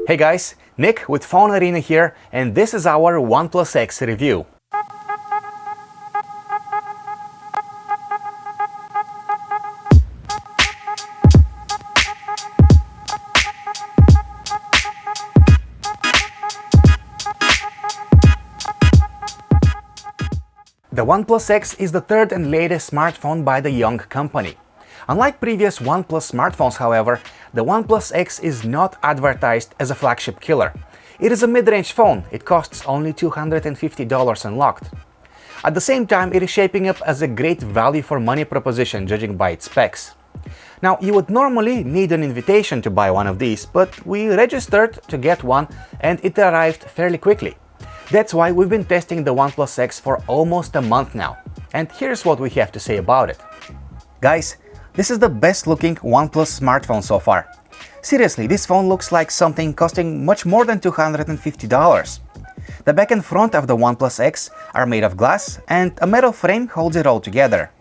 Hey guys, Nick with PhoneArena here, and this is our OnePlus X review. The OnePlus X is the third and latest smartphone by the young company. Unlike previous OnePlus smartphones, however, the OnePlus X is not advertised as a flagship killer. It is a mid-range phone. It costs only $250 unlocked. At the same time, it is shaping up as a great value for money proposition judging by its specs. Now, you would normally need an invitation to buy one of these, but we registered to get one and it arrived fairly quickly. That's why we've been testing the OnePlus X for almost a month now. And here's what we have to say about it. Guys, this is the best looking OnePlus smartphone so far. Seriously, this phone looks like something costing much more than $250. The back and front of the OnePlus X are made of glass and a metal frame holds it all together.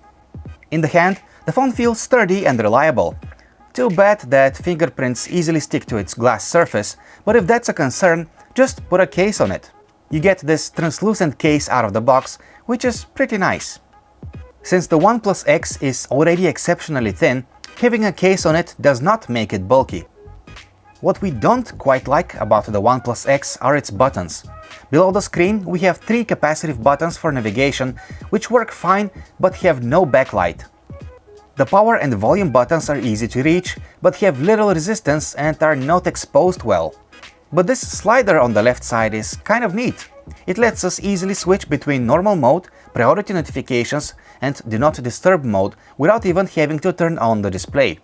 In the hand, the phone feels sturdy and reliable. Too bad that fingerprints easily stick to its glass surface, but if that's a concern, just put a case on it. You get this translucent case out of the box, which is pretty nice. Since the OnePlus X is already exceptionally thin, having a case on it does not make it bulky. What we don't quite like about the OnePlus X are its buttons. Below the screen we have three capacitive buttons for navigation, which work fine but have no backlight. The power and volume buttons are easy to reach, but have little resistance and are not exposed well. But this slider on the left side is kind of neat. It lets us easily switch between normal mode, priority notifications and do not disturb mode without even having to turn on the display.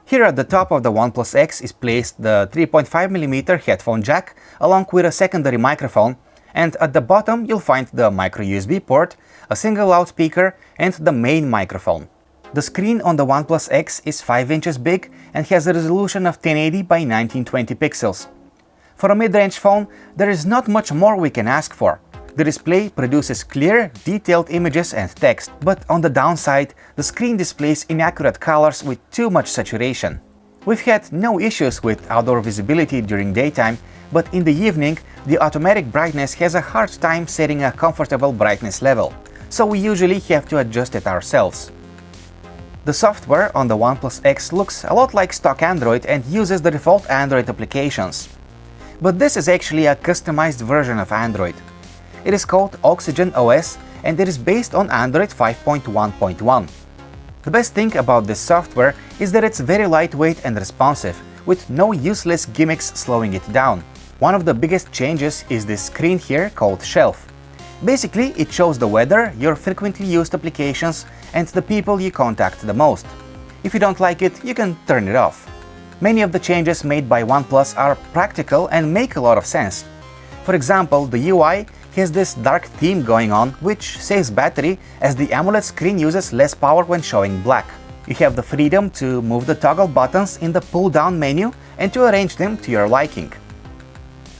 Here at the top of the OnePlus X is placed the 3.5mm headphone jack along with a secondary microphone, and at the bottom you'll find the micro USB port, a single loudspeaker and the main microphone. The screen on the OnePlus X is 5 inches big and has a resolution of 1080 by 1920 pixels. For a mid-range phone, there is not much more we can ask for. The display produces clear, detailed images and text, but on the downside, the screen displays inaccurate colors with too much saturation. We've had no issues with outdoor visibility during daytime, but in the evening, the automatic brightness has a hard time setting a comfortable brightness level, so we usually have to adjust it ourselves. The software on the OnePlus X looks a lot like stock Android and uses the default Android applications. But this is actually a customized version of Android. It is called OxygenOS and it is based on Android 5.1.1. The best thing about this software is that it's very lightweight and responsive, with no useless gimmicks slowing it down. One of the biggest changes is this screen here called Shelf. Basically, it shows the weather, your frequently used applications and the people you contact the most. If you don't like it, you can turn it off. Many of the changes made by OnePlus are practical and make a lot of sense. For example, the UI has this dark theme going on, which saves battery as the AMOLED screen uses less power when showing black. You have the freedom to move the toggle buttons in the pull-down menu and to arrange them to your liking.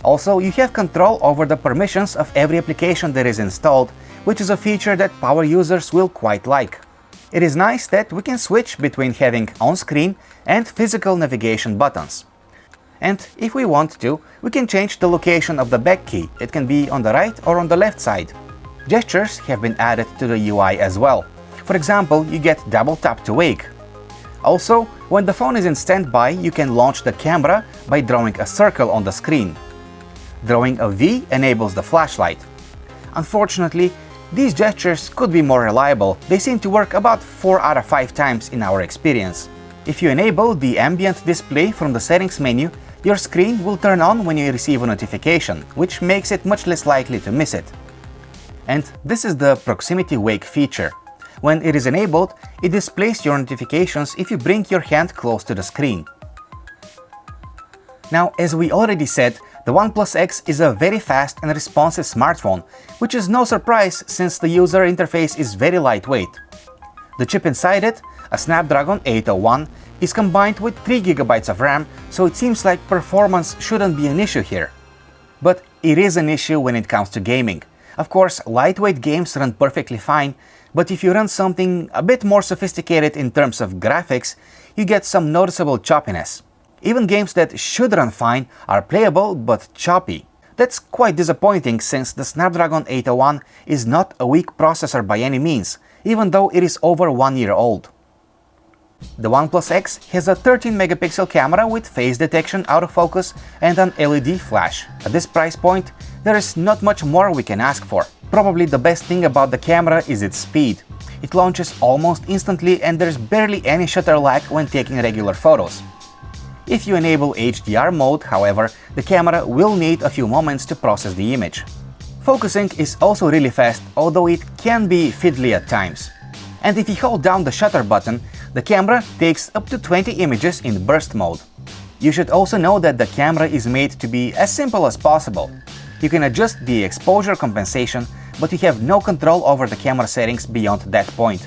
Also, you have control over the permissions of every application that is installed, which is a feature that power users will quite like. It is nice that we can switch between having on-screen and physical navigation buttons. And if we want to, we can change the location of the back key. It can be on the right or on the left side. Gestures have been added to the UI as well. For example, you get double tap to wake. Also, when the phone is in standby, you can launch the camera by drawing a circle on the screen. Drawing a V enables the flashlight. Unfortunately, these gestures could be more reliable. They seem to work about 4 out of 5 times in our experience. If you enable the ambient display from the settings menu, your screen will turn on when you receive a notification, which makes it much less likely to miss it. And this is the proximity wake feature. When it is enabled, it displays your notifications if you bring your hand close to the screen. Now, as we already said, the OnePlus X is a very fast and responsive smartphone, which is no surprise since the user interface is very lightweight. The chip inside it, a Snapdragon 801, is combined with 3GB of RAM, so it seems like performance shouldn't be an issue here. But it is an issue when it comes to gaming. Of course, lightweight games run perfectly fine, but if you run something a bit more sophisticated in terms of graphics, you get some noticeable choppiness. Even games that should run fine are playable but choppy. That's quite disappointing since the Snapdragon 801 is not a weak processor by any means, even though it is over 1 year old. The OnePlus X has a 13-megapixel camera with face detection, autofocus and an LED flash. At this price point, there is not much more we can ask for. Probably the best thing about the camera is its speed. It launches almost instantly and there's barely any shutter lag when taking regular photos. If you enable HDR mode, however, the camera will need a few moments to process the image. Focusing is also really fast, although it can be fiddly at times. And if you hold down the shutter button, the camera takes up to 20 images in burst mode. You should also know that the camera is made to be as simple as possible. You can adjust the exposure compensation, but you have no control over the camera settings beyond that point.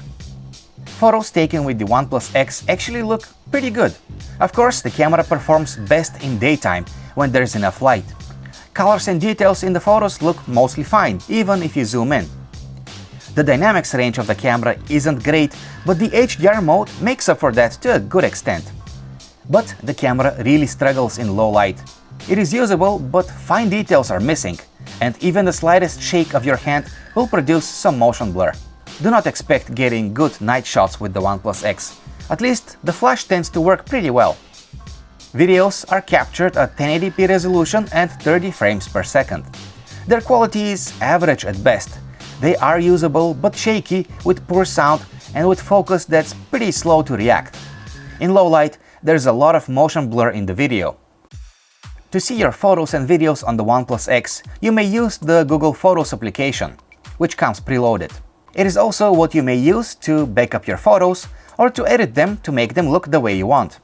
Photos taken with the OnePlus X actually look pretty good. Of course, the camera performs best in daytime, when there's enough light. Colors and details in the photos look mostly fine, even if you zoom in. The dynamics range of the camera isn't great, but the HDR mode makes up for that to a good extent. But the camera really struggles in low light. It is usable, but fine details are missing, and even the slightest shake of your hand will produce some motion blur. Do not expect getting good night shots with the OnePlus X. At least the flash tends to work pretty well. Videos are captured at 1080p resolution and 30 frames per second. Their quality is average at best. They are usable but shaky, with poor sound and with focus that's pretty slow to react. In low light, there's a lot of motion blur in the video. To see your photos and videos on the OnePlus X, you may use the Google Photos application, which comes preloaded. It is also what you may use to back up your photos or to edit them to make them look the way you want.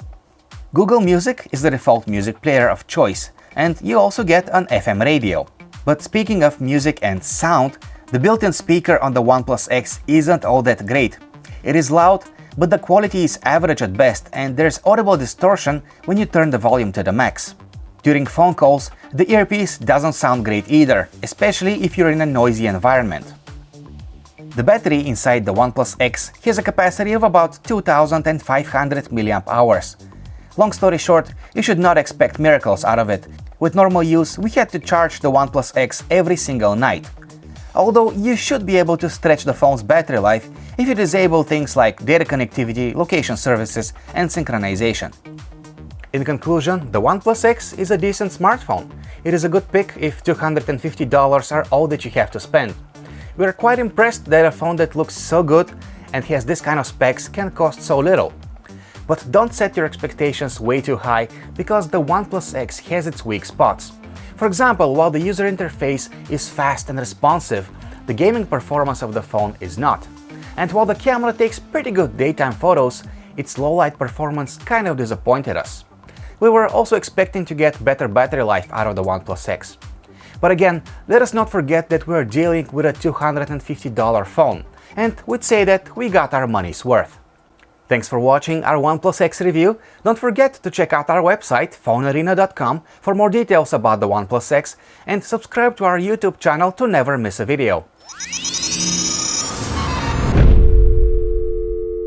Google Music is the default music player of choice, and you also get an FM radio. But speaking of music and sound, the built-in speaker on the OnePlus X isn't all that great. It is loud, but the quality is average at best, and there's audible distortion when you turn the volume to the max. During phone calls, the earpiece doesn't sound great either, especially if you're in a noisy environment. The battery inside the OnePlus X has a capacity of about 2500 mAh. Long story short, you should not expect miracles out of it. With normal use, we had to charge the OnePlus X every single night. Although you should be able to stretch the phone's battery life if you disable things like data connectivity, location services, and synchronization. In conclusion, the OnePlus X is a decent smartphone. It is a good pick if $250 are all that you have to spend. We are quite impressed that a phone that looks so good and has this kind of specs can cost so little. But don't set your expectations way too high, because the OnePlus X has its weak spots. For example, while the user interface is fast and responsive, the gaming performance of the phone is not. And while the camera takes pretty good daytime photos, its low-light performance kind of disappointed us. We were also expecting to get better battery life out of the OnePlus X. But again, let us not forget that we are dealing with a $250 phone, and we'd say that we got our money's worth. Thanks for watching our OnePlus X review. Don't forget to check out our website, PhoneArena.com, for more details about the OnePlus X, and subscribe to our YouTube channel to never miss a video.